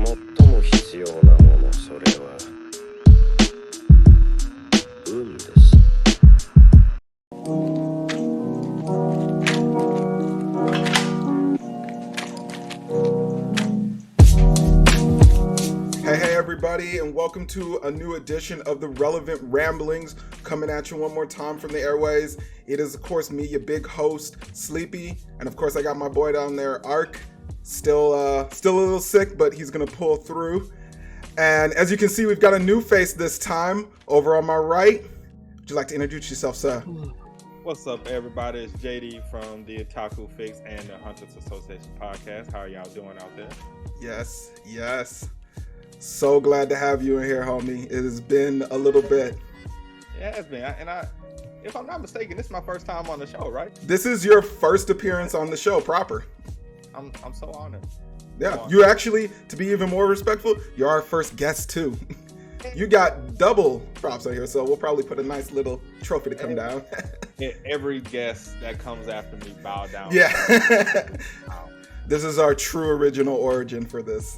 最も必要なもの、それは運です。Hey everybody, and welcome to a new edition of the Relevant Ramblings, coming at you one more time from the airways. It is, of course, me, your big host, Sleepy, and of course I got my boy down there, Ark. Still a little sick, but he's gonna pull through. And as you can see, we've got a new face this time. Over on my right, would you like to introduce yourself, sir? What's up, everybody? It's JD from the Otaku Fix and the Hunters Association podcast. How are y'all doing out there? Yes. So glad to have you in here, homie. It has been a little bit. Yeah, it's been. If I'm not mistaken, this is my first time on the show, right? This is your first appearance on the show proper. I'm so honored. Yeah, you actually, to be even more respectful, you're our first guest too. You got double props on here, so we'll probably put a nice little trophy to come down. Every guest that comes after me bow down. Yeah. Wow. This is our true original origin for this.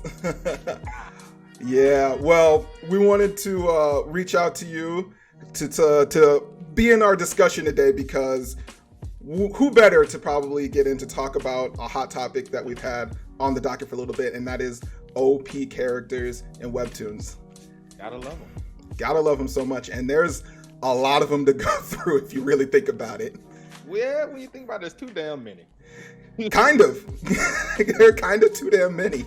Yeah, well, we wanted to reach out to you to be in our discussion today because who better to probably get in to talk about a hot topic that we've had on the docket for a little bit, and that is OP characters and webtoons. Gotta love them. Gotta love them so much, and there's a lot of them to go through if you really think about it. Well, when you think about it, there's too damn many. Kind of. They're kind of too damn many.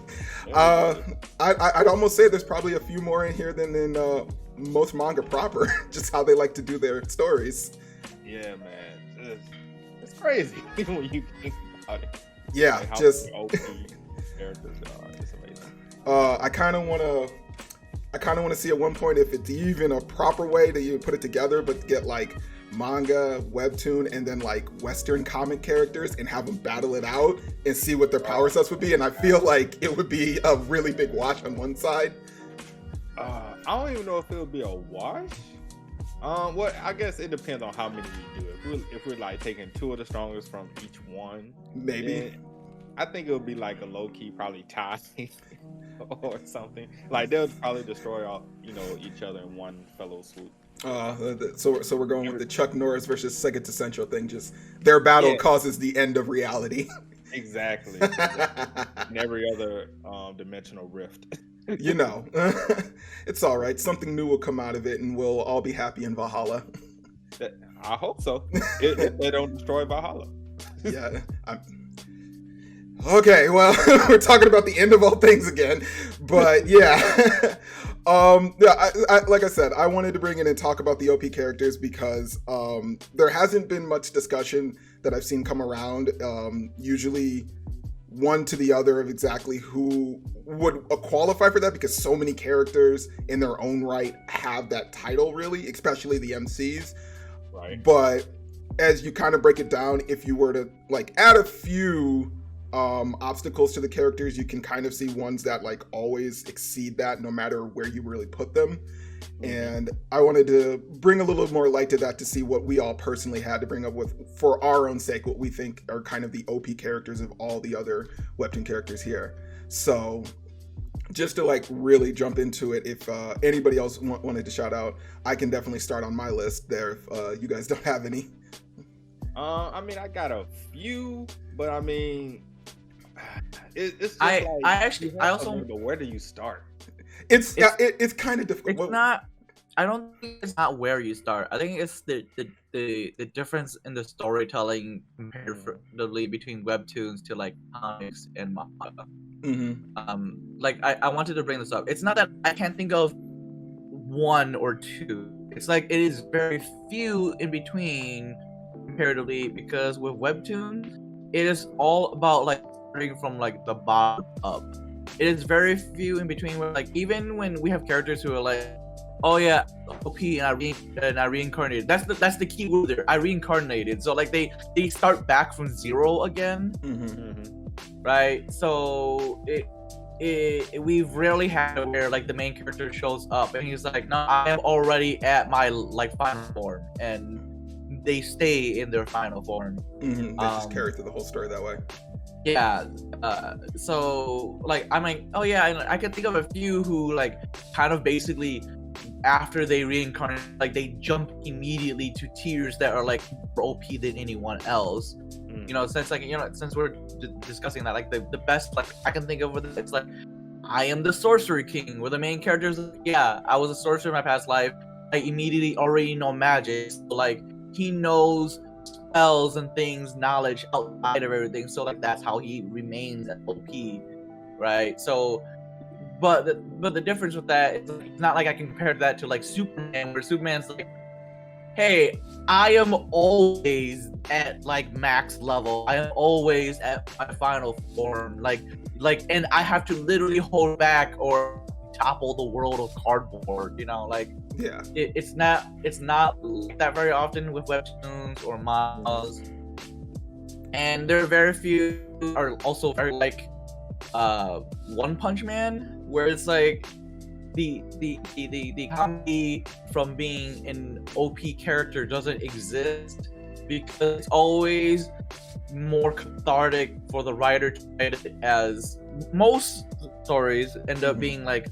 I'd almost say there's probably a few more in here than in most manga proper, just how they like to do their stories. Yeah, man. It's crazy when you think about it. Yeah, like just OP characters are. It's amazing. I kind of want to see at one point if it's even a proper way to put it together, but get like manga, webtoon, and then like Western comic characters and have them battle it out and see what their power sets would be. And I feel like it would be a really big wash on one side. I don't even know if it would be a wash. Well, I guess it depends on how many we do. If we're like taking two of the strongest from each one, maybe. I think it would be like a low key probably tie or something. Like they'll probably destroy all each other in one fellow swoop. So we're going with the Chuck Norris versus Sega to Central thing. Just their battle causes the end of reality. Exactly. And every other dimensional rift. It's all right. Something new will come out of it, and we'll all be happy in Valhalla. I hope so. If they don't destroy Valhalla. Yeah. Okay, well, we're talking about the end of all things again, but yeah. Like I said, I wanted to bring in and talk about the OP characters because there hasn't been much discussion that I've seen come around, usually one to the other of exactly who would qualify for that, because so many characters in their own right have that title, really, especially the MCs. Right. But as you kind of break it down, if you were to like add a few obstacles to the characters, you can kind of see ones that like always exceed that no matter where you really put them. And I wanted to bring a little more light to that to see what we all personally had to bring up with, for our own sake, what we think are kind of the OP characters of all the other webtoon characters here. So just to like really jump into it, if anybody else wanted to shout out, I can definitely start on my list there if you guys don't have any. I mean, I got a few, but I mean, it's just I also where do you start? It's kind of difficult. It's not. I don't think it's not where you start. I think it's the difference in the storytelling comparatively between webtoons to like comics and manga. Mm-hmm. Like I wanted to bring this up. It's not that I can't think of one or two. It's like it is very few in between comparatively, because with webtoons, it is all about like starting from like the bottom up. It is very few in between where like even when we have characters who are like, oh yeah, OP and I reincarnated. That's the key word there. I reincarnated. So like they start back from zero again. Mm-hmm. Right? So we've rarely had where like the main character shows up and he's like, no, I am already at my like final form, and they stay in their final form. Mm-hmm. They just carry through the whole story that way. Yeah. So like I'm like, oh yeah, I can think of a few who like kind of basically after they reincarnate, like they jump immediately to tiers that are like more OP than anyone else. You know, since like since we're discussing that, like the best like I can think of with it, it's like I am the Sorcery King, where the main character is like, yeah, I was a sorcerer in my past life. I immediately already know magic, so like he knows spells and things, knowledge outside of everything. So like that's how he remains at OP, right? So, but the difference with that is like, it's not like I can compare that to like Superman, where Superman's like, hey, I am always at like max level. I am always at my final form. Like, and I have to literally hold back or topple the world of cardboard. You know, like Yeah. it's not like that very often with webtoons or manhwas. And there are very few are also very like One Punch Man, where it's like the comedy from being an OP character doesn't exist because it's always more cathartic for the writer to write it, as most stories end up being like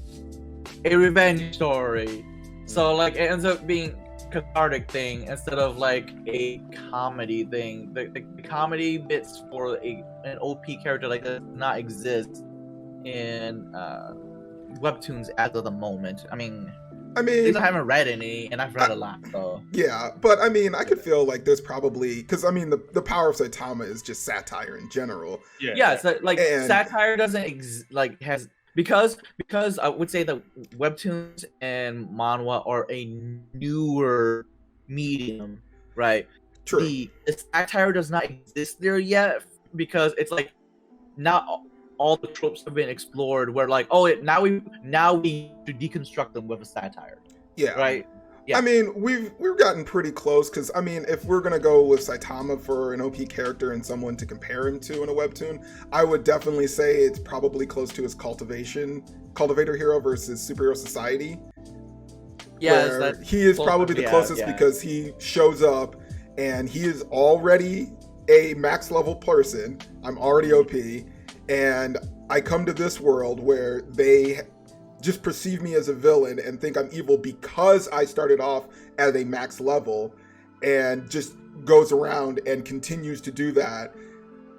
a revenge story. So like it ends up being cathartic thing instead of like a comedy thing. The comedy bits for an OP character like that does not exist in webtoons as of the moment. I mean, I haven't read any, and I've read a lot, so. Yeah, but I mean, I could feel like there's probably, because I mean, the power of Saitama is just satire in general. Yeah, so like satire doesn't has because I would say that webtoons and manhwa are a newer medium, right? True. The satire does not exist there yet because it's like not all the tropes have been explored. Where like, oh, now we to deconstruct them with a satire. Yeah. Right. Yeah. I mean, we've gotten pretty close because I mean, if we're gonna go with Saitama for an OP character and someone to compare him to in a webtoon, I would definitely say it's probably close to his Cultivator Hero versus Superhero Society. Yeah, he is probably the closest because he shows up and he is already a max level person. I'm already OP, and I come to this world where they just perceive me as a villain and think I'm evil because I started off at a max level, and just goes around and continues to do that.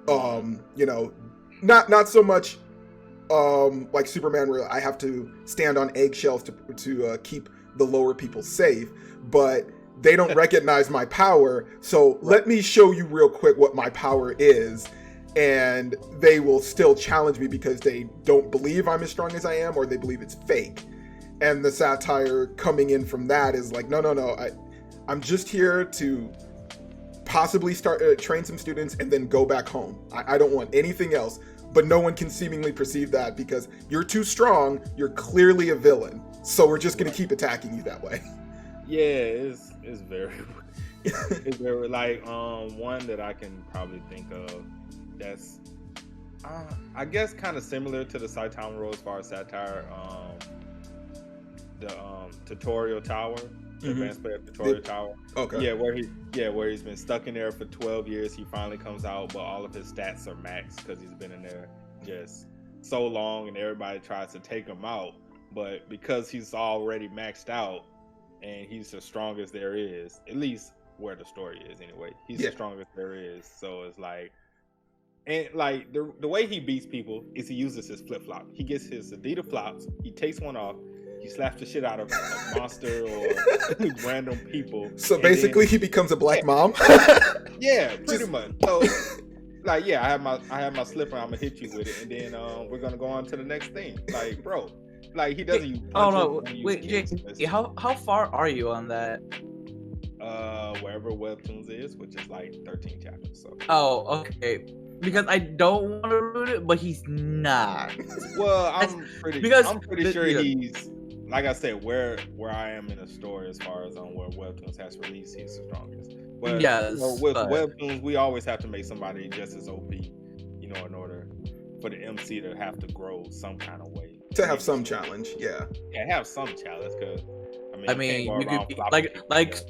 You know, not so much like Superman, where I have to stand on eggshells to keep the lower people safe, but they don't recognize my power. So let me show you real quick what my power is. And they will still challenge me because they don't believe I'm as strong as I am, or they believe it's fake. And the satire coming in from that is like, no, I'm just here to possibly start train some students and then go back home. I don't want anything else. But no one can seemingly perceive that because you're too strong. You're clearly a villain. So we're just gonna keep attacking you that way. Yeah, it's very it's very like one that I can probably think of that's I guess kind of similar to the Saitama role as far as satire. The Tutorial Tower, the advanced player Tutorial Tower. Okay. Yeah, where he's been stuck in there for 12 years. He finally comes out, but all of his stats are maxed because he's been in there just so long, and everybody tries to take him out. But because he's already maxed out, and he's the strongest there is, at least where the story is anyway. He's the strongest there is. So it's like, and like the way he beats people is he uses his flip flop. He gets his Adidas flops, he takes one off, he slaps the shit out of a monster or random people. So basically, he becomes a black mom. Yeah, pretty much. So, like, yeah, I have my slipper. I'm gonna hit you with it, and then we're gonna go on to the next thing. Like, bro, like he doesn't. Wait, Jake, how far are you on that? Wherever Webtoons is, which is like 13 chapters. So. Oh, okay. Because I don't want to root it, but he's not. Well, I'm pretty sure he's, like I said, where I am in the story as far as on where Webtoons has released, he's the strongest. But yes, with Webtoons, we always have to make somebody just as OP, you know, in order for the MC to have to grow some kind of way. To have some challenge, yeah. Yeah, have some challenge, because I mean, you could be, like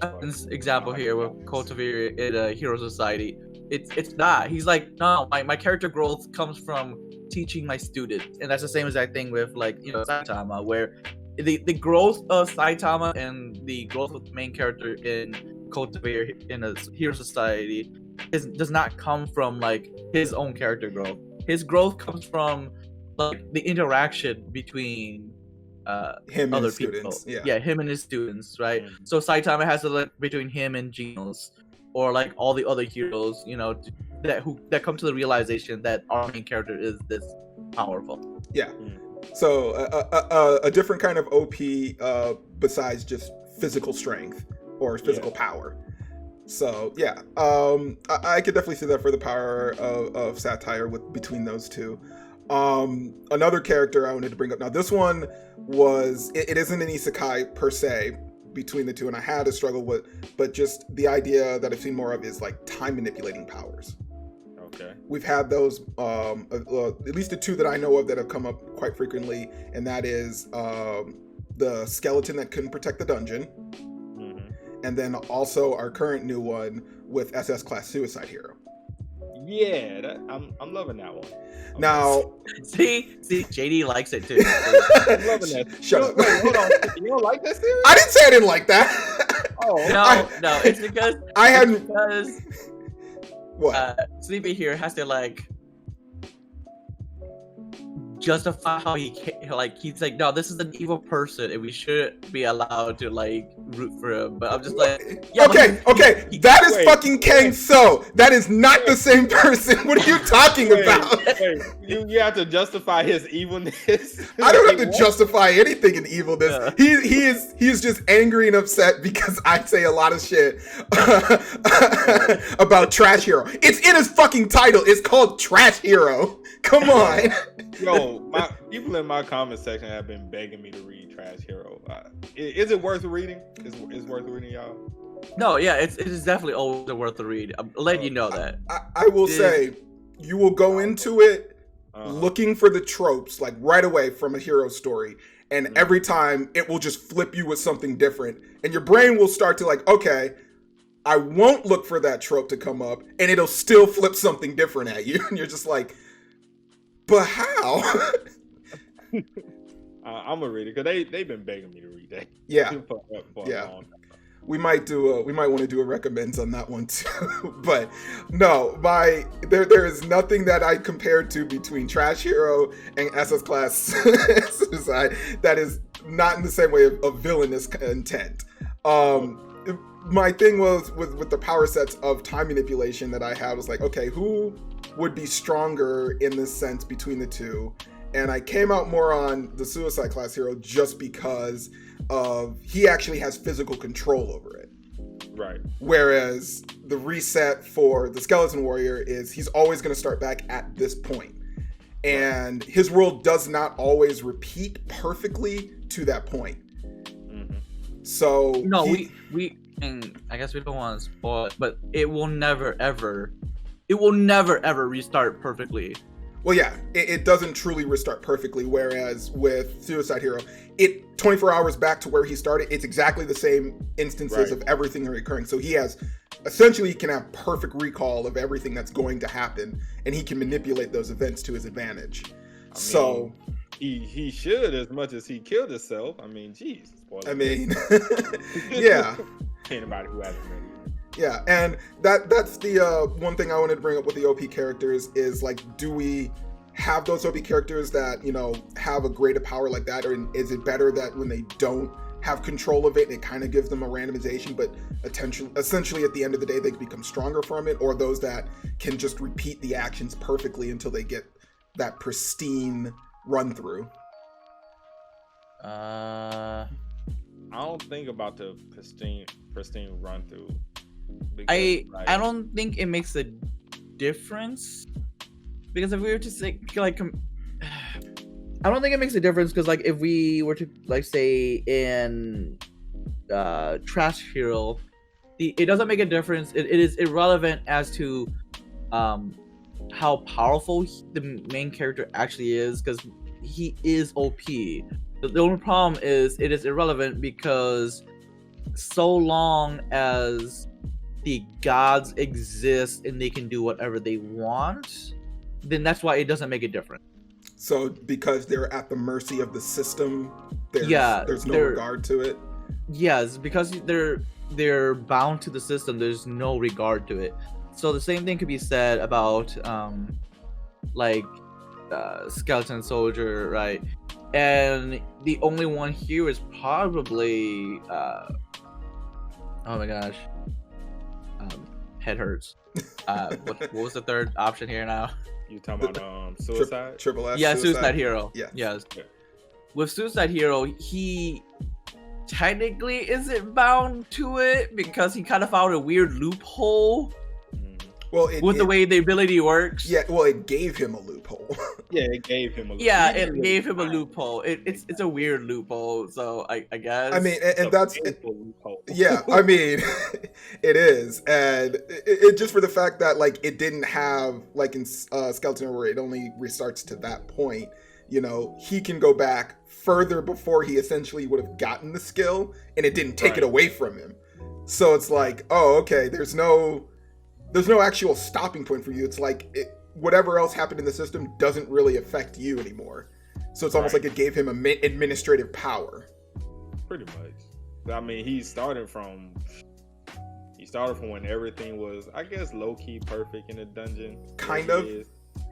example here with Cultivator in Hero Society. It's not. He's like, no, my character growth comes from teaching my students, and that's the same exact thing with like Saitama, where the growth of Saitama and the growth of the main character in Cultivator in a Hero Society does not come from like his own character growth. His growth comes from like the interaction between him and other his people. students. Yeah. Him and his students, right? So Saitama has to like between him and Genos, or like all the other heroes, that come to the realization that our main character is this powerful. Yeah. So a different kind of OP besides just physical strength or physical power. So yeah, I could definitely see that for the power of satire between those two. Another character I wanted to bring up. Now this one it isn't an isekai per se between the two, and I had a struggle with, but just the idea that I've seen more of is like time manipulating powers. Okay. We've had those, at least the two that I know of that have come up quite frequently, and that is the skeleton that couldn't protect the dungeon, and then also our current new one with SS Class Suicide Hero. Yeah, I'm loving that one. Now, see, JD likes it too. I'm loving that. Shut up. Wait, hold on. You don't like that series? I didn't say I didn't like that. Oh, no, it's because What? Sleepy here has to like justify how he's like, no, this is an evil person and we shouldn't be allowed to like root for him. But I'm just like, yeah, okay, that is fucking Kang So. That is not the same person. What are you talking about? You have to justify his evilness. I don't have to justify anything in evilness. Yeah. He is just angry and upset because I say a lot of shit about Trash Hero. It's in his fucking title. It's called Trash Hero. Come on. Yo, people in my comment section have been begging me to read Trash Hero. Is it worth reading? Is worth reading, y'all? No, yeah, it is definitely always worth the read. I'm letting you know that. I will say, you will go into it looking for the tropes, like right away from a hero story, and every time it will just flip you with something different, and your brain will start to like, okay, I won't look for that trope to come up, and it'll still flip something different at you, and you're just like, but how? I'm gonna read it because they've been begging me to read that. Yeah, yeah. We might want to do a recommends on that one too. But no, there is nothing that I compared to between Trash Hero and SS Class Suicide that is not in the same way of villainous intent. My thing was with the power sets of time manipulation that I had was like, okay, who would be stronger in this sense between the two? And I came out more on the Suicide Class Hero just because he actually has physical control over it. Right. Whereas the reset for the Skeleton Warrior is he's always going to start back at this point. And his world does not always repeat perfectly to that point. So no, and I guess we don't want to spoil it, but it will never ever restart perfectly. Well, yeah, it doesn't truly restart perfectly, whereas with Suicide Hero, it 24 hours back to where he started, it's exactly the same instances of everything recurring. So he can have perfect recall of everything that's going to happen, and he can manipulate those events to his advantage. He should, as much as he killed himself. I mean, geez. Yeah. Anybody who hasn't read it. Yeah, and that's the one thing I wanted to bring up with the OP characters is like, do we have those OP characters that, have a greater power like that, or is it better that when they don't have control of it, it kind of gives them a randomization, but essentially at the end of the day, they become stronger from it, or those that can just repeat the actions perfectly until they get that pristine run through? I don't think about the pristine run through. I don't think it makes a difference, because if we were to say like I don't think it makes a difference, because like if we were to like say in Trash Hero, it doesn't make a difference. It is irrelevant as to how powerful the main character actually is, because he is OP. The only problem is it is irrelevant because so long as the gods exist and they can do whatever they want, then that's why it doesn't make a difference. So because they're at the mercy of the system, there's no they're- regard to it. Yes, because they're bound to the system. There's no regard to it. So the same thing could be said about like Skeleton Soldier, right? And the only one here is probably oh my gosh, head hurts. What was the third option here now? You talking about Suicide? Triple S. Yeah, Suicide Hero. Yeah. Yes. Yeah. With Suicide Hero, he technically isn't bound to it because he kind of found a weird loophole Well, with the way the ability works. Yeah, well, it gave him a loophole. Yeah, it gave him a loophole. Yeah, it gave him a loophole. It's a weird loophole, so I guess. I mean, and that's loophole. yeah. I mean, it is, and it just for the fact that like it didn't have like in Skeleton where it only restarts to that point. You know, he can go back further before he essentially would have gotten the skill, and it didn't take it away from him. So it's like, oh, okay, there's no actual stopping point for you. It's like whatever else happened in the system doesn't really affect you anymore. So it's almost like it gave him administrative power. Pretty much. I mean, he started from when everything was, I guess, low key perfect in the dungeon. Kind of.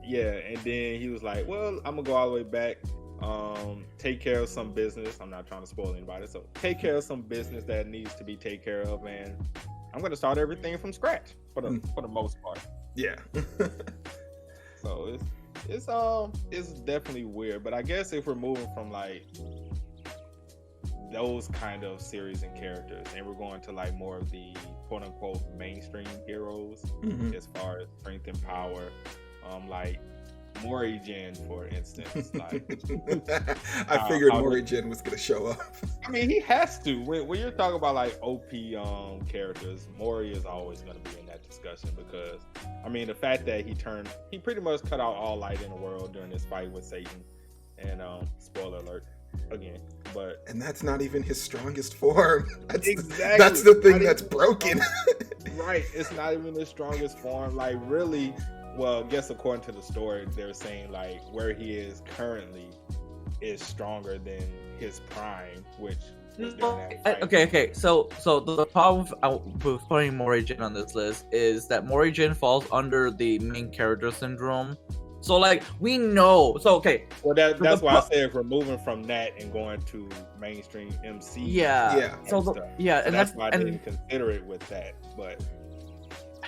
Yeah, and then he was like, well, I'm gonna go all the way back, take care of some business. I'm not trying to spoil anybody, so take care of some business that needs to be taken care of, and I'm gonna start everything from scratch for the most part. Yeah. So it's definitely weird, but I guess if we're moving from like those kind of series and characters, and we're going to like more of the quote unquote mainstream heroes as far as strength and power, like Morrigan, for instance. Like, I figured Morrigan was gonna show up. I mean, he has to. When you're talking about like OP characters, Mori is always gonna be in that discussion because, I mean, the fact that he pretty much cut out all light in the world during this fight with Satan, and spoiler alert again, and that's not even his strongest form. That's exactly the thing that's broken. Right, it's not even the strongest form. Like really. Well, I guess according to the story, they're saying like where he is currently is stronger than his prime, which was during that fight. Okay. So the problem with putting Morrigan on this list is that Morrigan falls under the main character syndrome. So like we know. So okay. Well, that's why I say if we're moving from that and going to mainstream MC. Yeah. So that's why I didn't consider it with that, but.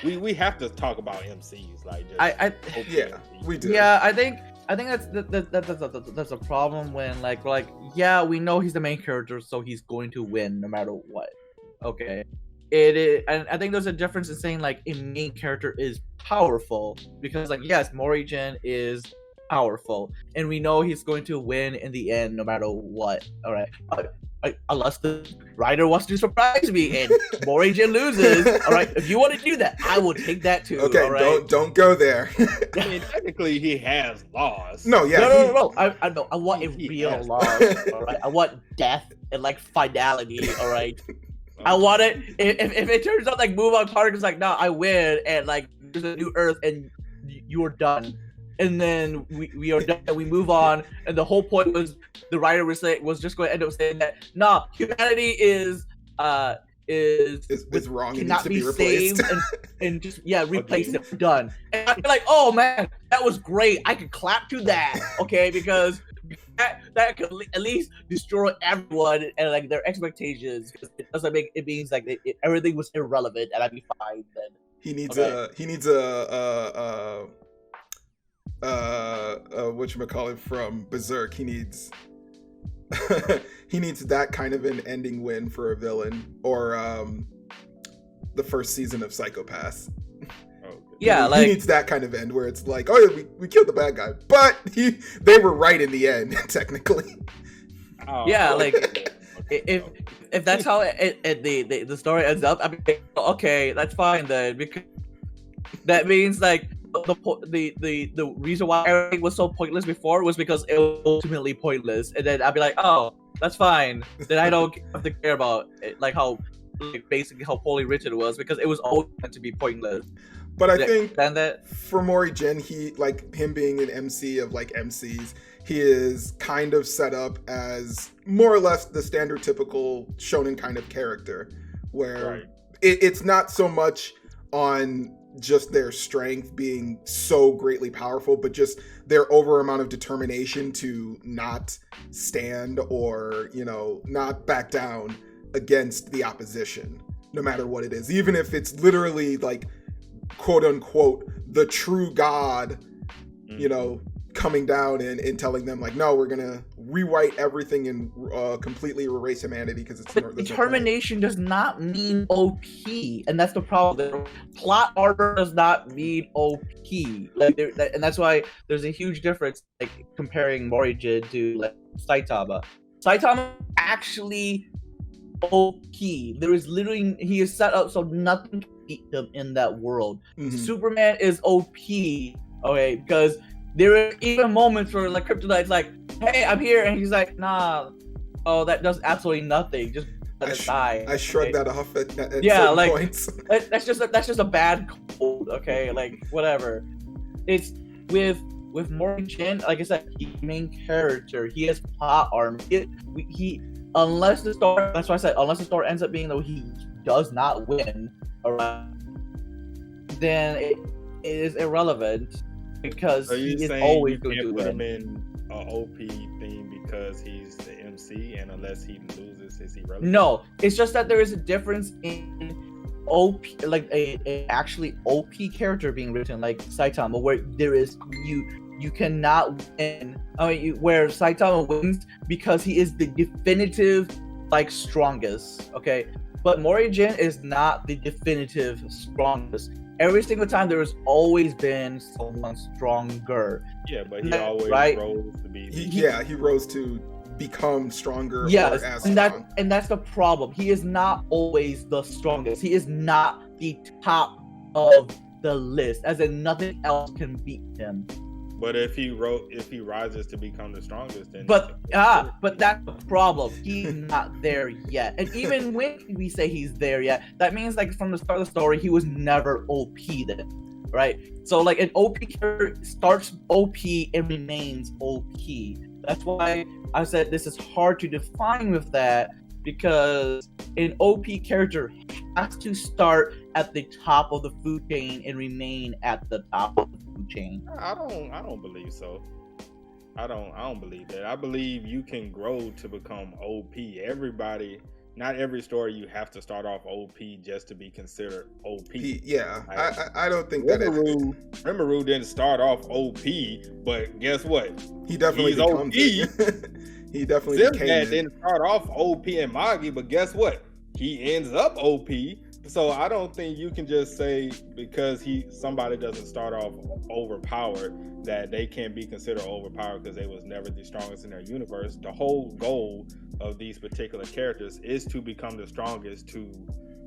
We have to talk about MCs like just we do. Yeah, I think that's a problem when like we're like, yeah, we know he's the main character, so he's going to win no matter what. Okay. It is, and I think there's a difference in saying like a main character is powerful because like yes, Morrigan is powerful, and we know he's going to win in the end no matter what. All right. Unless the writer wants to surprise me and Morrigan loses, all right. If you want to do that, I will take that too. Okay, all right? don't go there. I mean, technically, he has laws. No. I know. I want a real loss. All right. I want death and like finality. All right. I want it. If it turns out like Move On Park is like, no, I win, and like there's a new Earth and you're done. And then we are done and we move on. And the whole point was the writer was just going to end up saying that humanity is wrong and needs to be replaced and just replace it. Done. And I'd be like, oh man, that was great. I could clap to that, okay, because that could at least destroy everyone and like their expectations. It doesn't make it means like everything was irrelevant and I'd be fine then. He needs whatchamacallit from Berserk. He needs that kind of an ending win for a villain, or the first season of Psycho-Pass. Yeah, he needs that kind of end where it's like, oh yeah, we killed the bad guy, but they were right in the end, technically. Yeah, like if that's how the story ends up, I mean, okay, that's fine then, because that means like the reason why everything was so pointless before was because it was ultimately pointless, and then I'd be like, oh, that's fine. Then I don't have to care about it, like how like, basically how poorly written it was, because it was always meant to be pointless. But I think that for Mori-Jin, he, like, him being an MC of, like, MCs, he is kind of set up as more or less the standard typical shonen kind of character, where it's not so much on just their strength being so greatly powerful, but just their over amount of determination to not stand or, you know, not back down against the opposition, no matter what it is. Even if it's literally, like, quote unquote, the true God, you know, coming down and telling them, like, no, we're gonna rewrite everything and completely erase humanity because it's determination does not mean OP, and that's the problem. Plot armor does not mean OP, like, and that's why there's a huge difference, like, comparing Mori-Jin to, like, Saitama. Saitama actually OP. There is literally, he is set up so nothing can beat him in that world. Superman is OP, okay, because there are even moments where, like, Kryptonite's like, hey, I'm here, and he's like, nah, oh, that does absolutely nothing, just let it die. I shrugged that off at yeah, certain points. That's just a bad cold, okay, like, whatever. It's with Mori-Jin, like I said, he's the main character, he has plot armor, he unless the story, that's why I said, unless the story ends up being though he does not win, then it is irrelevant, because he is always going to put win. him in an OP theme because he's the MC, and unless he loses, is he relevant? No, it's just that there is a difference in OP, like a actually OP character being written like Saitama, where there is you cannot win. I mean, where Saitama wins because he is the definitive, like, strongest. Okay, but Mori-Jin is not the definitive strongest. Every single time there has always been someone stronger. Yeah, but he always rose to be. He rose to become stronger. Yes, or as and strong. that's the problem. He is not always the strongest. He is not the top of the list, as in nothing else can beat him. But if he rises to become the strongest, then but that's the problem. He's not there yet. And even when we say he's there yet, that means, like, from the start of the story, he was never OP then, right? So, like, an OP character starts OP and remains OP. That's why I said this is hard to define with that, because an OP character has to start at the top of the food chain and remain at the top of the food chain. I don't believe so. I don't believe that. I believe you can grow to become OP. Not every story you have to start off OP just to be considered OP. Yeah, like, I don't think that Rimuru didn't start off OP, but guess what? He definitely becomes OP. He definitely Zimdad didn't start off OP in Magi, but guess what? He ends up OP. So I don't think you can just say because somebody doesn't start off overpowered that they can't be considered overpowered because they was never the strongest in their universe. The whole goal of these particular characters is to become the strongest to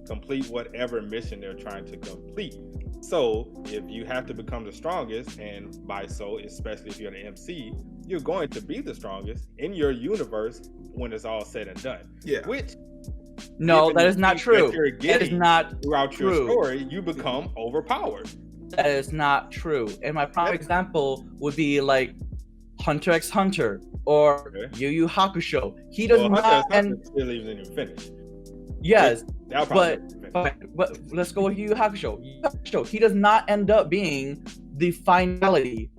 complete whatever mission they're trying to complete. So if you have to become the strongest, and by so, especially if you're the MC, you're going to be the strongest in your universe when it's all said and done. Yeah. Which, no, that is not true. That is not throughout true. Your story, you become overpowered. That is not true. And my prime example would be like Hunter x Hunter or Yu Yu Hakusho. He does not Hunter still even finished. Yes, but let's go with Yu Yu Hakusho. He does not end up being the finality.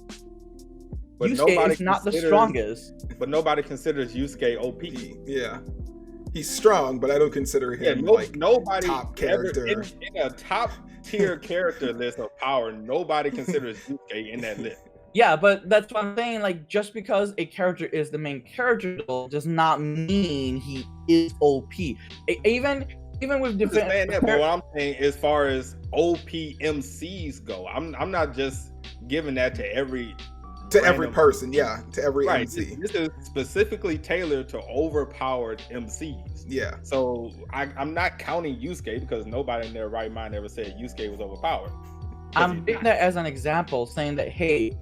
But Yusuke is not the strongest. But nobody considers Yusuke OP. Yeah. He's strong, but I don't consider him nobody top character. In a top tier character list of power, nobody considers Yusuke in that list. Yeah, but that's what I'm saying. Like, just because a character is the main character does not mean he is OP. Even with different. But what I'm saying, as far as OP MCs go, I'm not just giving that to every person, to every MC. This is specifically tailored to overpowered MCs. Yeah. So I'm not counting Yusuke because nobody in their right mind ever said Yusuke was overpowered. I'm taking that as an example, saying that, hey,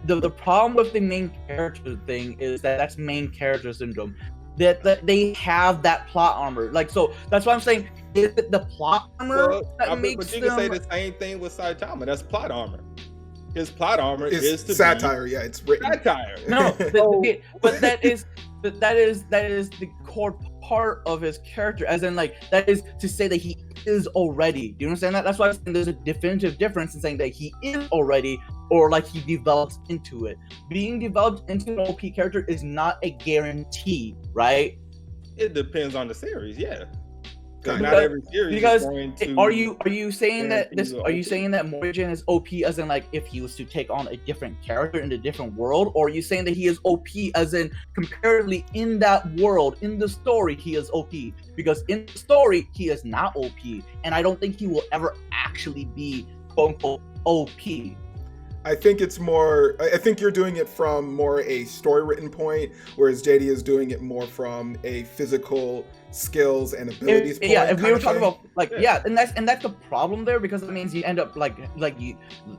the problem with the main character thing is that's main character syndrome. That they have that plot armor. Like, so that's why I'm saying is it the plot armor that makes but you can say them? the same thing with Saitama. That's plot armor. His plot armor is to satire. be Yeah, it's written. satire. No, but that is the core part of his character, as in like that is to say that he is already. Do you understand that? That's why I'm saying there's a definitive difference in saying that he is already or like he develops into it. Being developed into an OP character is not a guarantee, right? It depends on the series, yeah. Because Kinda. not every series Because is going to. are you saying that guarantee you are you OP. saying that Morrigan is OP as in like if he was to take on a different character in a different world, or are you saying that he is OP as in comparatively in that world, in the story he is OP? Because in the story he is not OP, and I don't think he will ever actually be quote unquote OP. I think it's more. I think you're doing it from more a story written point, whereas JD is doing it more from a physical skills and abilities point. Yeah, if we kind were of talking thing. about like and that's the problem there, because that means you end up like you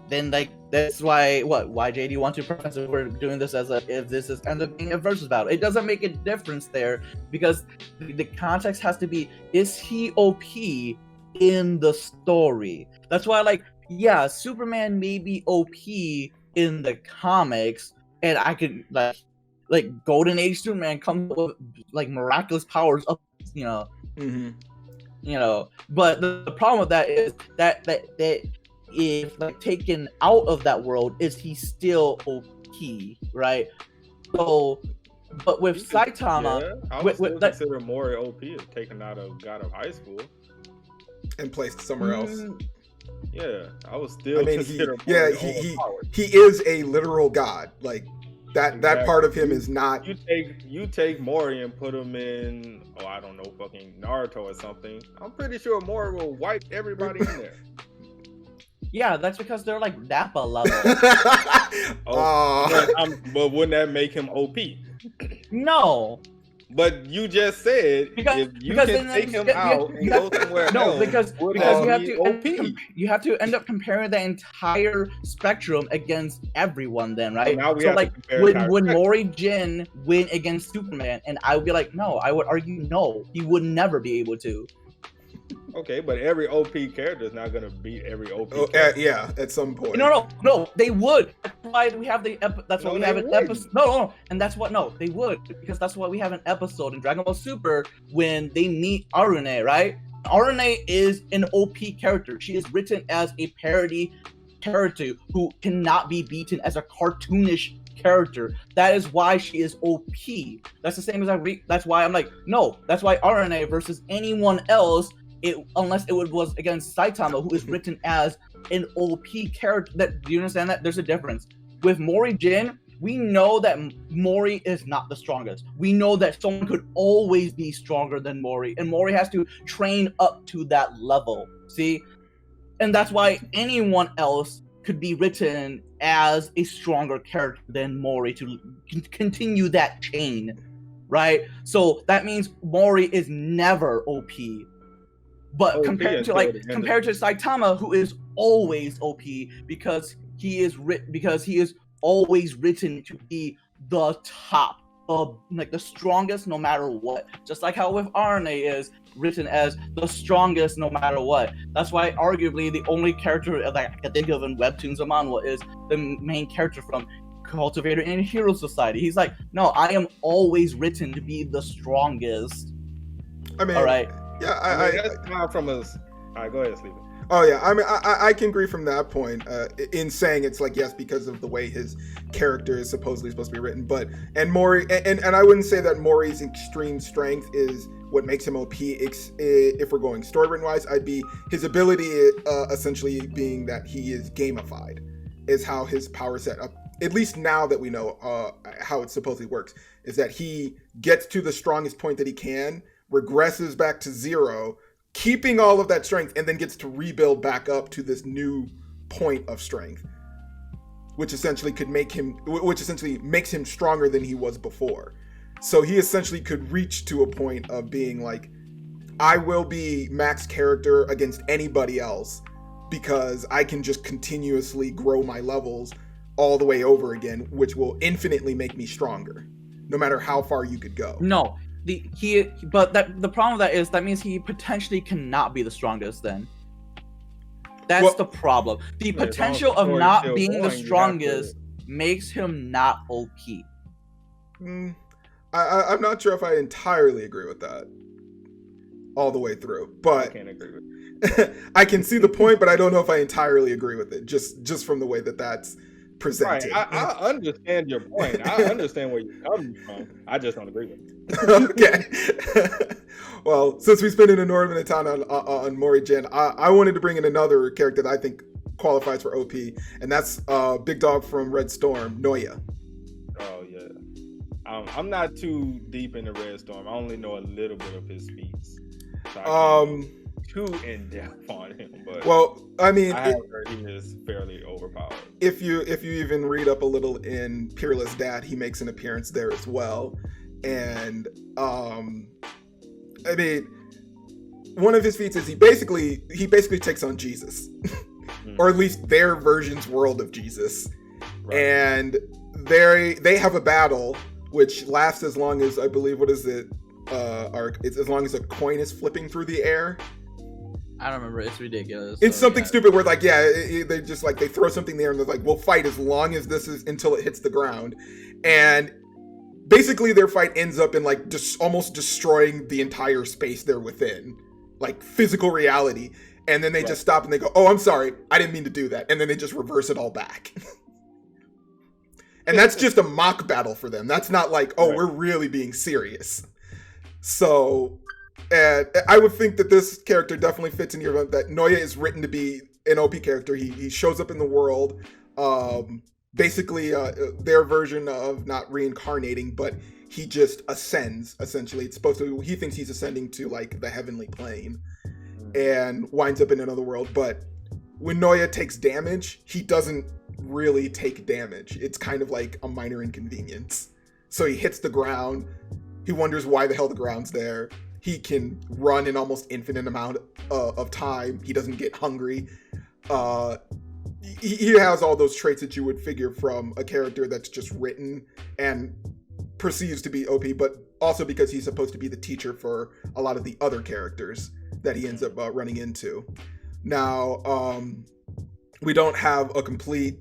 then like that's why JD wants to preface if we're doing this as if this is end up being a versus battle. It doesn't make a difference there because the context has to be, is he OP in the story? That's why like yeah, Superman may be OP in the comics, and I could like Golden Age Superman comes up with like miraculous powers up, you know. Mm-hmm. You know, but the problem with that is that if like taken out of that world, is he still OP, right? So, but with Saitama, Yeah, I would still consider Mori OP if taken out of God of High School and placed somewhere else. Yeah, I would still consider. He is a literal god. Like that Exactly. part of him is not. You take Mori and put him in, I don't know, fucking Naruto or something. I'm pretty sure Mori will wipe everybody in there. Yeah, that's because they're like Nappa level. But wouldn't that make him OP? No. But you just said if you can take him out and go somewhere else. Because you have to end up comparing the entire spectrum against everyone then, right? So like would Mori Jin win against Superman? And I would be like, no. I would argue no. He would never be able to. Okay, but every OP character is not gonna beat every OP character. Yeah, at some point. No, they would. That's why we have the that's why we have an episode. No, and that's what they would, because that's why we have an episode in Dragon Ball Super when they meet Arune, right? Arune is an OP character. She is written as a parody character who cannot be beaten as a cartoonish character. That is why she is OP. That's the same as that's why I'm like, no, that's why Arune versus anyone else, unless it was against Saitama, who is written as an OP character. Do you understand that? There's a difference. With Mori Jin, we know that Mori is not the strongest. We know that someone could always be stronger than Mori, and Mori has to train up to that level. See? And that's why anyone else could be written as a stronger character than Mori to continue that chain, right? So that means Mori is never OP. But compared to Saitama, who is always OP because he is always written to be the top of like the strongest no matter what. Just like how with Arne is written as the strongest no matter what. That's why arguably the only character that I can think of in webtoons or manhwa is the main character from Cultivator in Hero Society. He's like, no, I am always written to be the strongest. I mean, all right. Yeah, that's not from us. All right, go ahead, Sleepy. Oh yeah, I mean, I can agree from that point in saying it's like, yes, because of the way his character is supposedly supposed to be written, but Mori, and I wouldn't say that Mori's extreme strength is what makes him OP. If we're going story written wise, I'd be his ability essentially being that he is gamified, is how his power set up. At least now that we know how it supposedly works, is that he gets to the strongest point that he can, regresses back to zero, keeping all of that strength, and then gets to rebuild back up to this new point of strength, which essentially makes him stronger than he was before. So he essentially could reach to a point of being like, I will be max character against anybody else because I can just continuously grow my levels all the way over again, which will infinitely make me stronger, no matter how far you could go. No, the problem with that is that means he potentially cannot be the strongest then. That's Well- the problem. The Yeah, as long as potential the of story's not still being the going, you have to- strongest makes him not OP. I'm not sure if I entirely agree with that all the way through, I but can't agree with. I can see the point, but I don't know if I entirely agree with it. Just from the way that that's presented. Right, I understand your point. I understand where you're coming from. I just don't agree with it. Okay. Well, since we spent an inordinate time on Mori-Jin, I wanted to bring in another character that I think qualifies for OP, and that's Big Dog from Red Storm, Noya. Oh yeah. I'm not too deep into Red Storm. I only know a little bit of his feats. So I can't go too in depth on him, but Well, I mean, I have heard he is fairly overpowered. if you even read up a little in Peerless Dad, he makes an appearance there as well, and I mean, one of his feats is he basically takes on Jesus, or at least their version's world of Jesus, Right. and they have a battle which lasts as long as, I believe, what is it? It's as long as a coin is flipping through the air. I don't remember. It's ridiculous. It's So, something yeah. stupid where, like, they just like they throw something there and they're like, we'll fight as long as this is until it hits the ground, and basically their fight ends up in like just almost destroying the entire space they're within, like physical reality. And then they just stop and they go, "Oh, I'm sorry, I didn't mean to do that," and then they just reverse it all back. And that's just a mock battle for them. That's not like, oh, we're really being serious. So, I would think that this character definitely fits in here. That Noya is written to be an OP character. He shows up in the world, basically their version of not reincarnating, but he just ascends. Essentially, it's supposed to. He thinks he's ascending to like the heavenly plane, and winds up in another world. But when Noya takes damage, he doesn't really take damage. It's kind of like a minor inconvenience. So he hits the ground. He wonders why the hell the ground's there. He can run an almost infinite amount of time. He doesn't get hungry. He has all those traits that you would figure from a character that's just written and perceives to be OP, but also because he's supposed to be the teacher for a lot of the other characters that he ends up running into. Now, we don't have a complete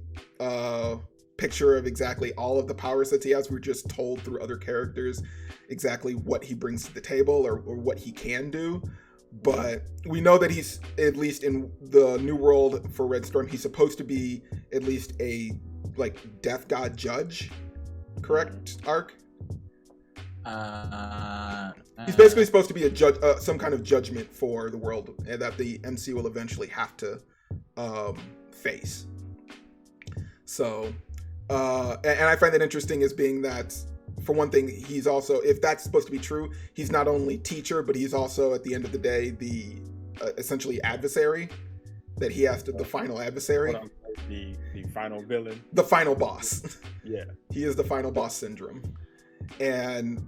picture of exactly all of the power sets he has. We're just told through other characters exactly what he brings to the table or what he can do. But we know that he's, at least in the new world for Red Storm, he's supposed to be at least a like death god judge. Correct, Ark? He's basically supposed to be a judge, some kind of judgment for the world, and that the MC will eventually have to face. So, and I find that interesting as being that, for one thing, he's also, if that's supposed to be true, he's not only teacher, but he's also, at the end of the day, the essentially adversary that he has to, the final adversary. The final villain. The final boss. Yeah. He is the final boss syndrome. And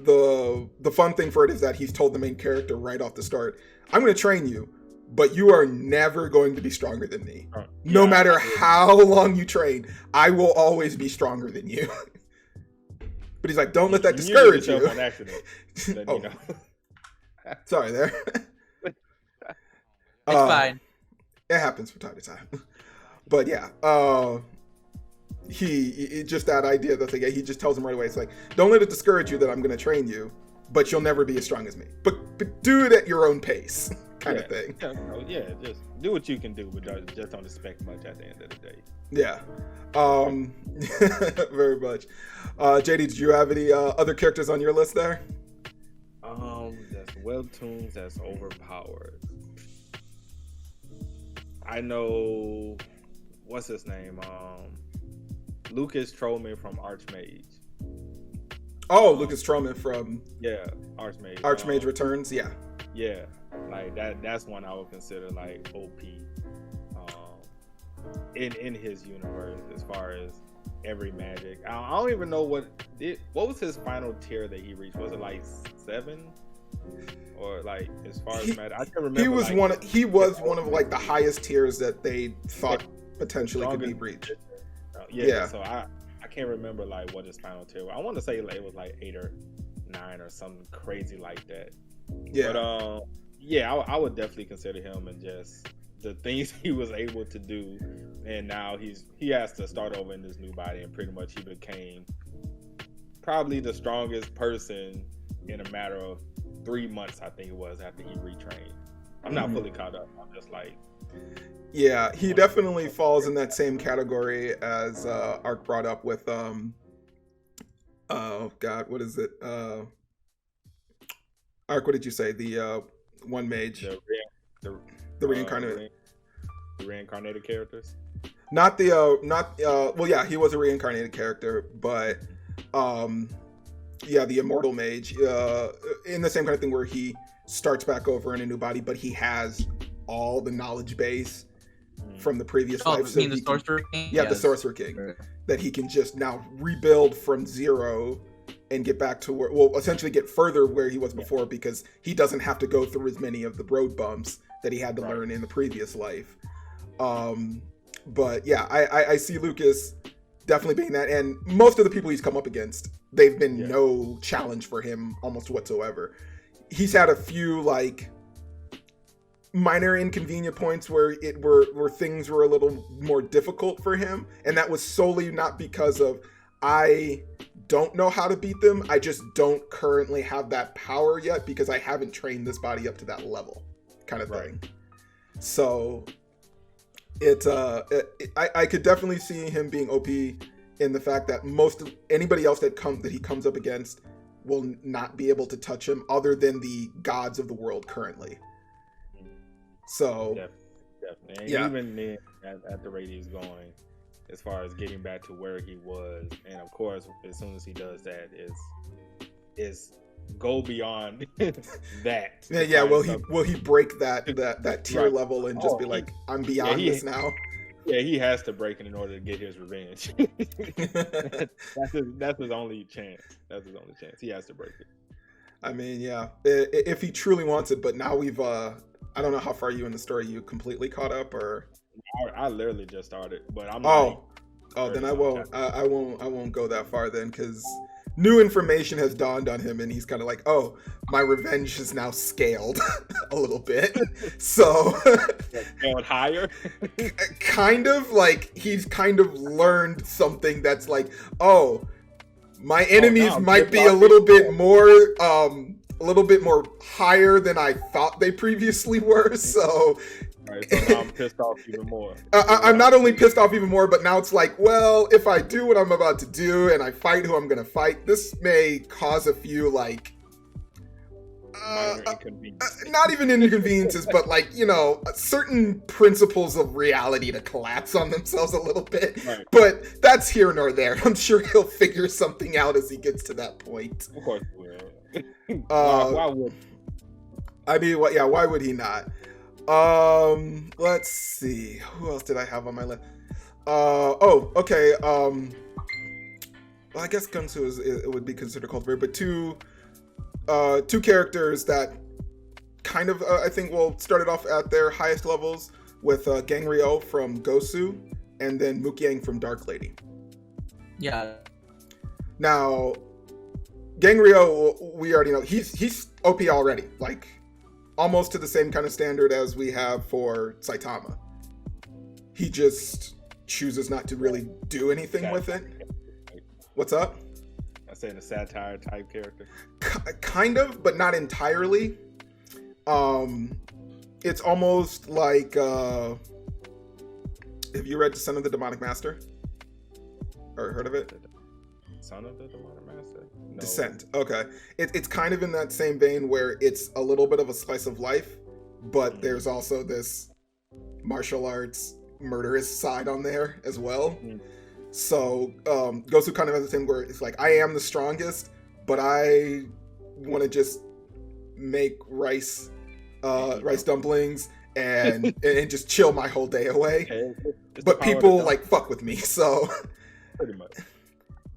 the fun thing for it is that he's told the main character right off the start, I'm going to train you, but you are never going to be stronger than me. No matter how long you train, I will always be stronger than you. But he's like, don't let that discourage you. On accident. Then, you know. Sorry there. It's fine. It happens from time to time. But yeah, he just that idea that he just tells him right away. It's like, don't let it discourage you that I'm going to train you, but you'll never be as strong as me. But do it at your own pace, kind of thing. Yeah, just do what you can do, but just don't expect much at the end of the day. Yeah, very much. JD, did you have any other characters on your list there? That's webtoons that's overpowered. I know, what's his name? Lucas Trollman from Archmage. Oh, Lucas Trollman from Archmage. Archmage Returns. Yeah, like that's one I would consider like OP. In his universe, as far as every magic, I don't even know what was his final tier that he reached. Was it like 7? Or like, as far as magic, I can remember. He was like, he was one of like the highest tiers that they thought potentially could be reached. So I can't remember like what his final tier was. I want to say like it was like 8 or 9. 99 or something crazy like that. Yeah. But yeah, I would definitely consider him, and just the things he was able to do, and now he has to start over in this new body, and pretty much he became probably the strongest person in a matter of 3 months, I think it was, after he retrained. I'm not fully caught up. I'm just like, yeah, he definitely falls in that same category as Ark brought up with oh god, what is it? Ark, what did you say? The one mage, the reincarnated, the reincarnated characters. not the well, yeah, he was a reincarnated character, but yeah, the immortal mage, in the same kind of thing where he starts back over in a new body, but he has all the knowledge base from the previous life. So the Sorcerer King? Yeah, the Sorcerer King, that he can just now rebuild from zero and get back to where, well, essentially get further where he was before, because he doesn't have to go through as many of the road bumps that he had to learn in the previous life. But yeah, I see Lucas definitely being that, and most of the people he's come up against, they've been no challenge for him almost whatsoever. He's had a few like minor inconvenient points where things were a little more difficult for him, and that was solely not because of I don't know how to beat them, I just don't currently have that power yet because I haven't trained this body up to that level, kind of thing. So I could definitely see him being OP in the fact that anybody else that he comes up against will not be able to touch him other than the gods of the world currently. So definitely. And yeah, even then, at the rate he's going, as far as getting back to where he was, and of course, as soon as he does that, is go beyond that. Yeah. Will he break that tier level and just be like, I'm beyond this now? Yeah, he has to break it in order to get his revenge. That's his only chance. That's his only chance. He has to break it. I mean, yeah, if he truly wants it. But now we've I don't know how far you in the story. You completely caught up, or I literally just started, but I'm then I won't go that far then, because new information has dawned on him, and he's kind of like, oh, my revenge is now scaled a little bit. So going higher. Kind of like he's kind of learned something that's like, oh, my enemies might be a little bit more higher than I thought they previously were. So right, so now I'm pissed off even more. I'm not only pissed off even more, but now it's like, well, if I do what I'm about to do and I fight who I'm going to fight, this may cause a few like not even inconveniences, but like, certain principles of reality to collapse on themselves a little bit. Right. But that's here nor there. I'm sure he'll figure something out as he gets to that point. Of course he will. Why would? I mean, why would he not? Let's see. Who else did I have on my list? Okay. Well, I guess Gunsu it would be considered cultivated, but two characters that kind of I think started off at their highest levels with Gangryo from Gosu, and then Mukyang from Dark Lady. Yeah. Now, Gangryo, we already know he's OP already, like almost to the same kind of standard as we have for Saitama. He just chooses not to really do anything with it. What's up? I say the satire type character. Kind of, but not entirely. It's almost like have you read Son of the Demonic Master? Or heard of it? Son of the Demonic Master? No. Descent. Okay. It's kind of in that same vein where it's a little bit of a slice of life, but there's also this martial arts murderous side on there as well. So Gosu kind of has the thing where it's like, I am the strongest, but I want to just make rice dumplings and just chill my whole day away. But people like fuck with me, so pretty much.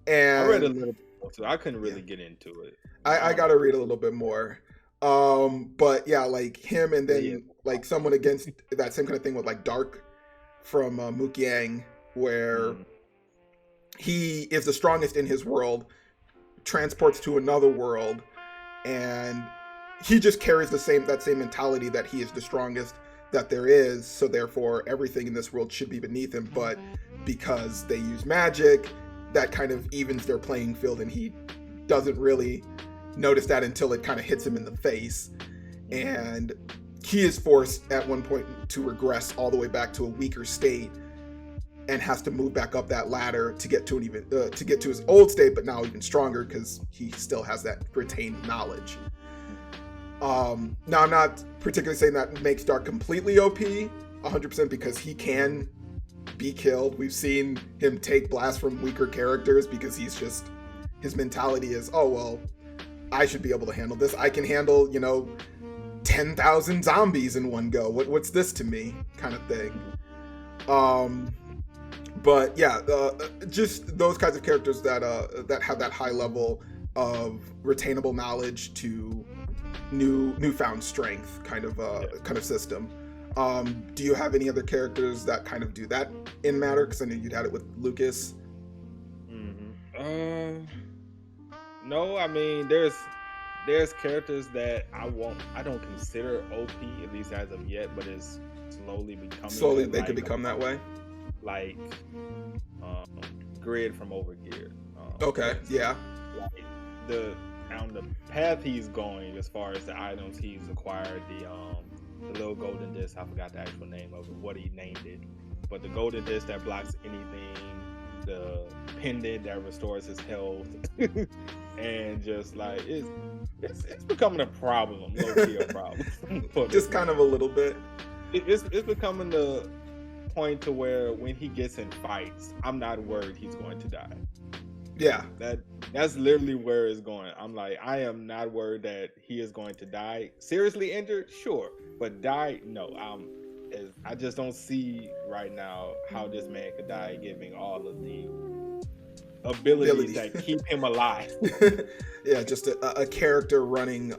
And I read a little bit, so I couldn't really get into it. I gotta read a little bit more. But yeah, like him, and then like someone against that same kind of thing with like Dark from Mukyang, where he is the strongest in his world, transports to another world and he just carries that same mentality that he is the strongest that there is, so therefore everything in this world should be beneath him. But because they use magic, that kind of evens their playing field, and he doesn't really notice that until it kind of hits him in the face. And he is forced at one point to regress all the way back to a weaker state, and has to move back up that ladder to get to his old state, but now even stronger because he still has that retained knowledge. Now I'm not particularly saying that makes Dark completely OP 100%, because he can be killed. We've seen him take blasts from weaker characters because his mentality is, oh well, I should be able to handle this. I can handle 10,000 zombies in one go. What's this to me, kind of thing. But yeah, just those kinds of characters that have that high level of retainable knowledge to newfound strength kind of system. Do you have any other characters that kind of do that in Matter? Because I know you'd had it with Lucas. No, I mean there's characters that I don't consider OP, at least as of yet, but it's slowly becoming. They could become that way. Like Grid from Overgear. Okay, yeah. Like on the path he's going, as far as the items he's acquired, the little golden disc, I forgot the actual name of it, what he named it, but the golden disc that blocks anything, the pendant that restores his health, and just like it's becoming a problem, low-key a problem. Just kind of a little bit. It's becoming the point to where when he gets in fights, I'm not worried he's going to die. Yeah, that's literally where it's going. I'm like, I am not worried that he is going to die. Seriously injured, sure, but die, no. I just don't see right now how this man could die, given all of the abilities that keep him alive. Yeah, just a character running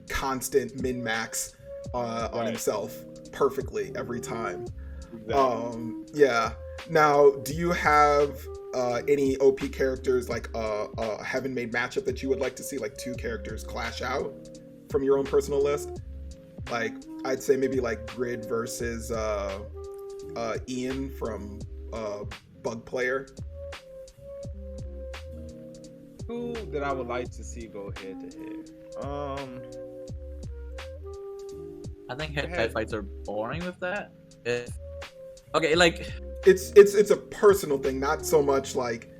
constant min-max on himself perfectly every time. Exactly. Yeah. Now, do you have any OP characters, like a heaven-made matchup that you would like to see, like two characters clash out from your own personal list? Like, I'd say maybe like Grid versus Ian from Bug Player. Who that I would like to see go head to head? I think head fights are boring with that. Okay, like it's a personal thing, not so much like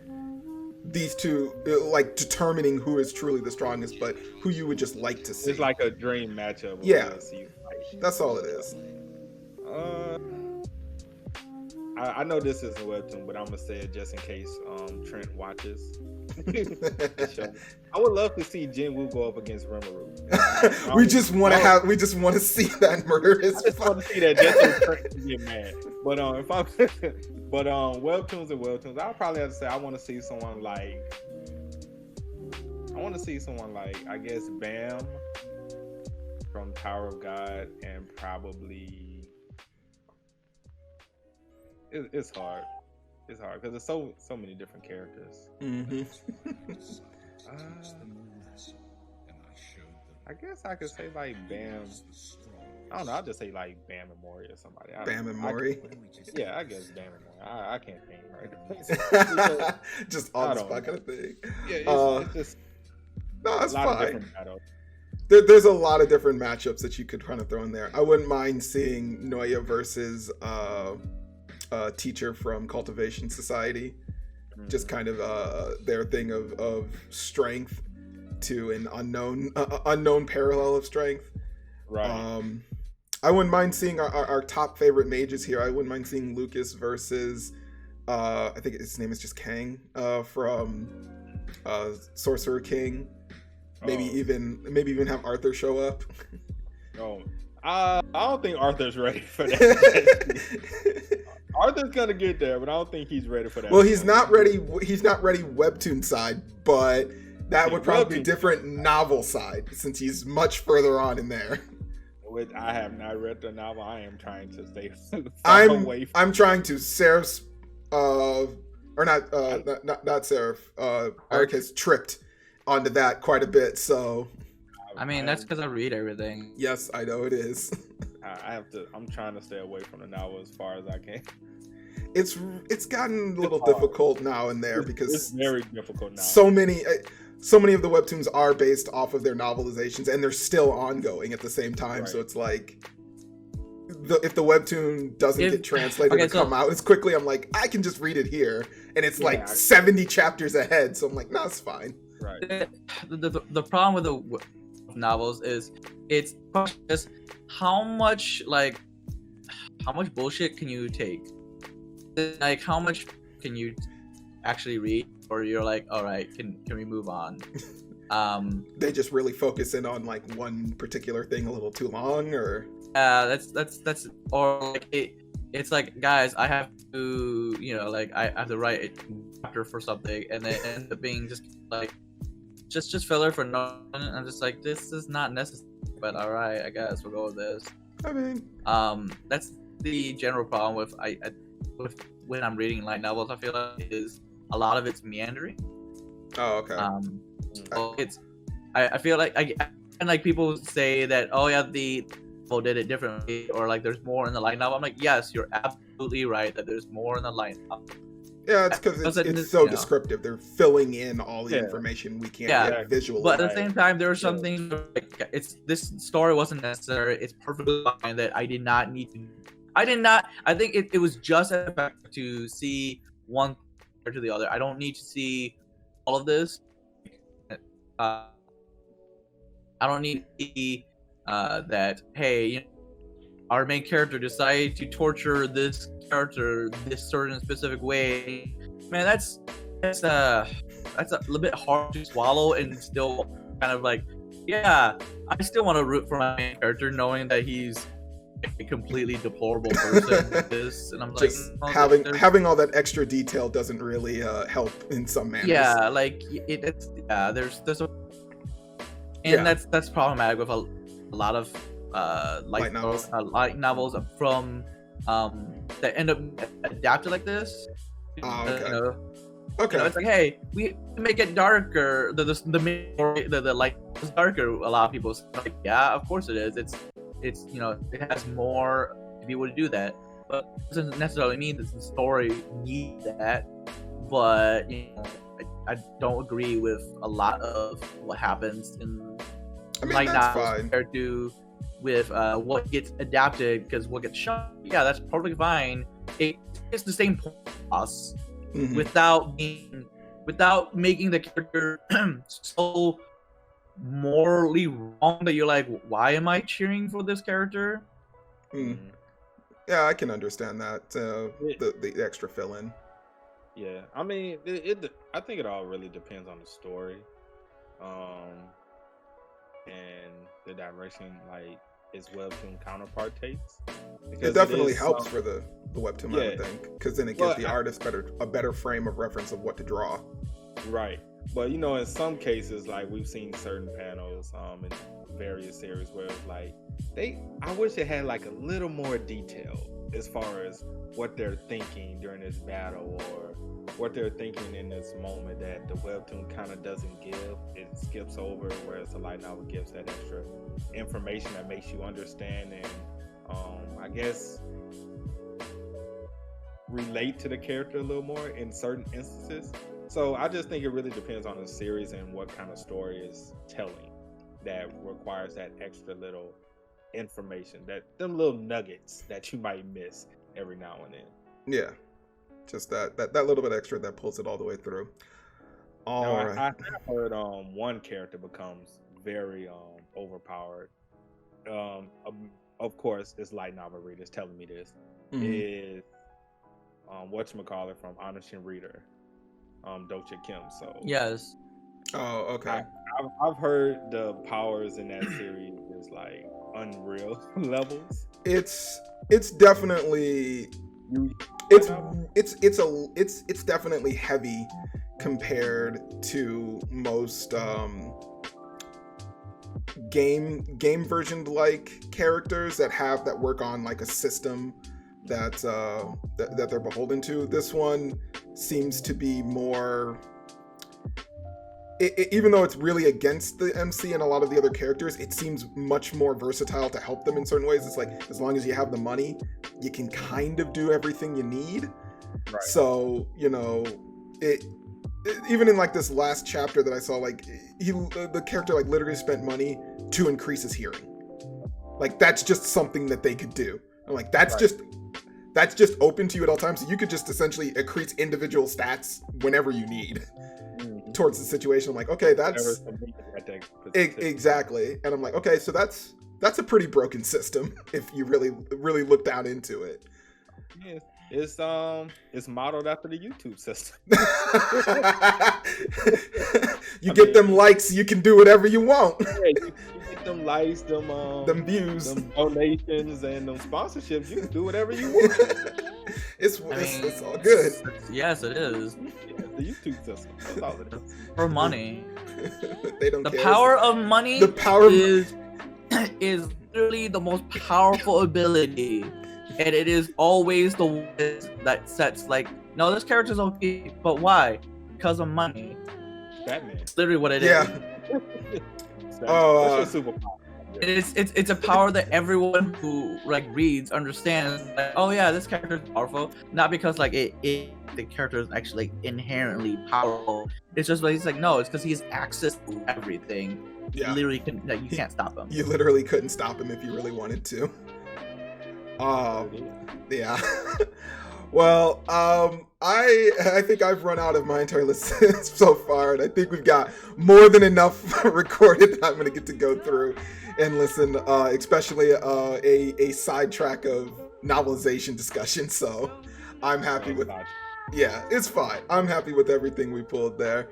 these two, like determining who is truly the strongest, but who you would just like to see. It's like a dream matchup. Yeah, that's all it is. I know this isn't Webtoon, but I'm gonna say it just in case Trent watches. I would love to see Jinwoo go up against Rimuru. we just want to see that murderous. I just want to see that just so Trent can get mad. But Webtoons, I'll probably have to say I want to see someone like I guess Bam from Tower of God, and probably it's hard. It's hard because there's so many different characters. Mm-hmm. I guess I could say like Bam. I don't know. I'll just say like Bam and Mori or somebody. Bam and Mori. Yeah, I guess Bam and Mori. I can't think right. Just on the spot kind of thing. Yeah, it's just no, it's fine. There's a lot of different matchups that you could kind of throw in there. I wouldn't mind seeing Noya versus Teacher from Cultivation Society. Just kind of their thing of strength to an unknown parallel of strength. Right. I wouldn't mind seeing our top favorite mages here. I wouldn't mind seeing Lucas versus I think his name is just Kang from Sorcerer King. Maybe even have Arthur show up. I don't think Arthur's ready for that. Arthur's gonna get there, but I don't think he's ready for that. Well, he's not ready. He's not ready Webtoon side, but that would probably be different novel side since he's much further on in there. Which I have not read the novel. I am trying to stay away from. I'm trying to Seraph's not Seraph. Eric has tripped onto that quite a bit. So I mean, that's because I read everything. yes, I know it is. I have to. I'm trying to stay away from the novel as far as I can. It's gotten a little hard. difficult now and there because It's very difficult now. so many of the webtoons are based off of their novelizations, and they're still ongoing at the same time. Right. So it's like, if the webtoon doesn't get translated or come out as quickly, I'm like, I can just read it here, and it's like 70 chapters ahead. So I'm like, no, it's fine. Right. The problem with the novels is it's just how much bullshit can you take? Like, how much can you actually read, or you're like, all right, can we move on? They just really focus in on like one particular thing a little too long, or that's or like it's like, guys, I have to, like, I have to write a chapter for something, and then it ends up being just like just filler for no. I'm just like, this is not necessary, but all right, I guess we'll go with this. I mean, that's the general problem with when I'm reading light novels. I feel like is a lot of it's meandering. Oh, okay. So I feel like and like people say that, oh yeah, the novel did it differently, or like there's more in the light novel. I'm like, yes, you're absolutely right that there's more in the light novel. Yeah, it's because it's so descriptive. They're filling in all the information we can't get visually. But at the same time, there are some things like, this story wasn't necessary. It's perfectly fine that I did not need to. I think it was just effective to see one or to the other. I don't need to see all of this. I don't need to see that, hey, our main character decided to torture this character this certain specific way. Man, that's a little bit hard to swallow, and still kind of like, yeah, I still want to root for my main character knowing that he's a completely deplorable person. And I'm just like, having all that extra detail doesn't really help in some manners. Yeah, like there's a, and that's problematic with a lot of light novels from that end up adapted like this. Oh, okay. Okay. It's like, hey, we make it darker. The light is darker. A lot of people say, like, yeah, of course it is. It's it has more to be able to do that, but it doesn't necessarily mean that the story needs that. But I don't agree with a lot of what happens in light novels compared to with what gets adapted, because what gets shown, yeah, that's perfectly fine. It's the same plot without making the character so morally wrong that you're like, why am I cheering for this character? Yeah, I can understand that. The extra fill-in. Yeah, I mean, I think it all really depends on the story, and the direction like its webtoon counterpart takes. It definitely helps for the webtoon, I would think, because then it gives the artist a better frame of reference of what to draw. Right, but in some cases, like we've seen certain panels in various series where it's like I wish they had like a little more detail as far as what they're thinking during this battle, or what they're thinking in this moment that the webtoon kind of doesn't give. It skips over, whereas the light novel gives that extra information that makes you understand and I guess relate to the character a little more in certain instances. So I just think it really depends on the series and what kind of story is telling that requires that extra little information, them little nuggets that you might miss every now and then. Yeah, just that little bit extra that pulls it all the way through. Right. I have heard one character becomes very overpowered. Of course, this light novel reader is telling me this. Is whatchamacallit from Honest Reader, Docha Kim. So yes. Oh, okay. I've heard the powers in that series is like unreal levels. It's definitely it's definitely heavy compared to most game version like characters that work on like a system that they're beholden to. This one seems to be more. even though it's really against the MC and a lot of the other characters, it seems much more versatile to help them in certain ways. It's like, as long as you have the money, you can kind of do everything you need. Right. So, you know, even in like this last chapter that I saw, like the character like literally spent money to increase his hearing. Like that's just something that they could do. I'm like, that's just open to you at all times. So you could just essentially accrete individual stats whenever you need towards the situation. I'm like, okay, that's exactly. And I'm like, okay, so that's a pretty broken system if you really look down into it. Yeah, it's modeled after the YouTube system. You get them likes, you can do whatever you want. Yeah, you get them likes, them views, them donations, and them sponsorships. You can do whatever you want. It's all good. Yes, it is. Yeah, the YouTube system. That's all it is. For money. They don't the care. Power of money. The power is literally the most powerful ability, and it is always the one that sets like, no, this character's OP, but why? Because of money. Batman. It's literally what it is. Yeah. That's your superpower. It's a power that everyone who like reads understands. Like, oh yeah, this character is powerful. Not because like the character is actually like, inherently powerful. It's just like, it's like, no, it's because he has access to everything. Yeah. You literally you can't stop him. You literally couldn't stop him if you really wanted to. Yeah. Well, I think I've run out of my entire list so far, and I think we've got more than enough recorded that I'm going to get to go through and listen, especially a sidetrack of novelization discussion. So I'm happy with. Yeah, it's fine. I'm happy with everything we pulled there.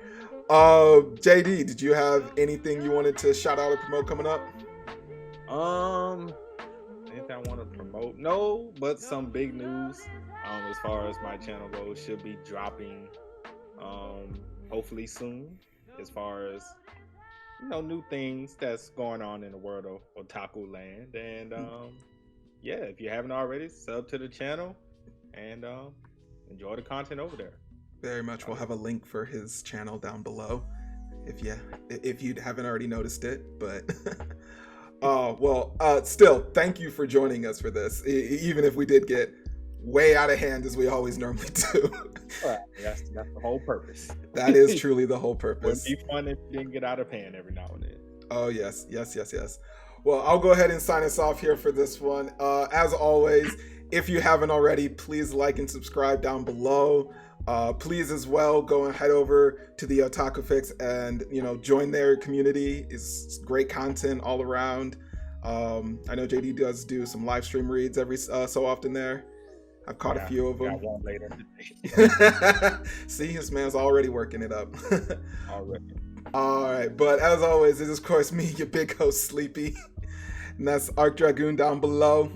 JD, did you have anything you wanted to shout out or promote coming up? Anything I want to promote? No, but some big news. As far as my channel goes, should be dropping hopefully soon. As far as new things that's going on in the world of Otaku land, and yeah, if you haven't already, sub to the channel and enjoy the content over there. Very much. We'll have a link for his channel down below if you haven't already noticed it. But still, thank you for joining us for this, even if we did get way out of hand as we always normally do. Right. That's the whole purpose. That is truly the whole purpose. It would be fun if you didn't get out of hand every now and then. Oh yes. Well, I'll go ahead and sign us off here for this one. As always, if you haven't already, please like and subscribe down below. Please as well go and head over to the Otaku Fix and join their community. It's great content all around. I know JD does do some live stream reads every so often there. I've caught a few of them. Got one later today. See, this man's already working it up. Already. All right, but as always, this is of course me, your big host Sleepy, and that's Arc Dragoon down below,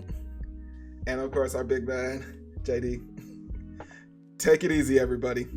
and of course our big man JD. Take it easy, everybody.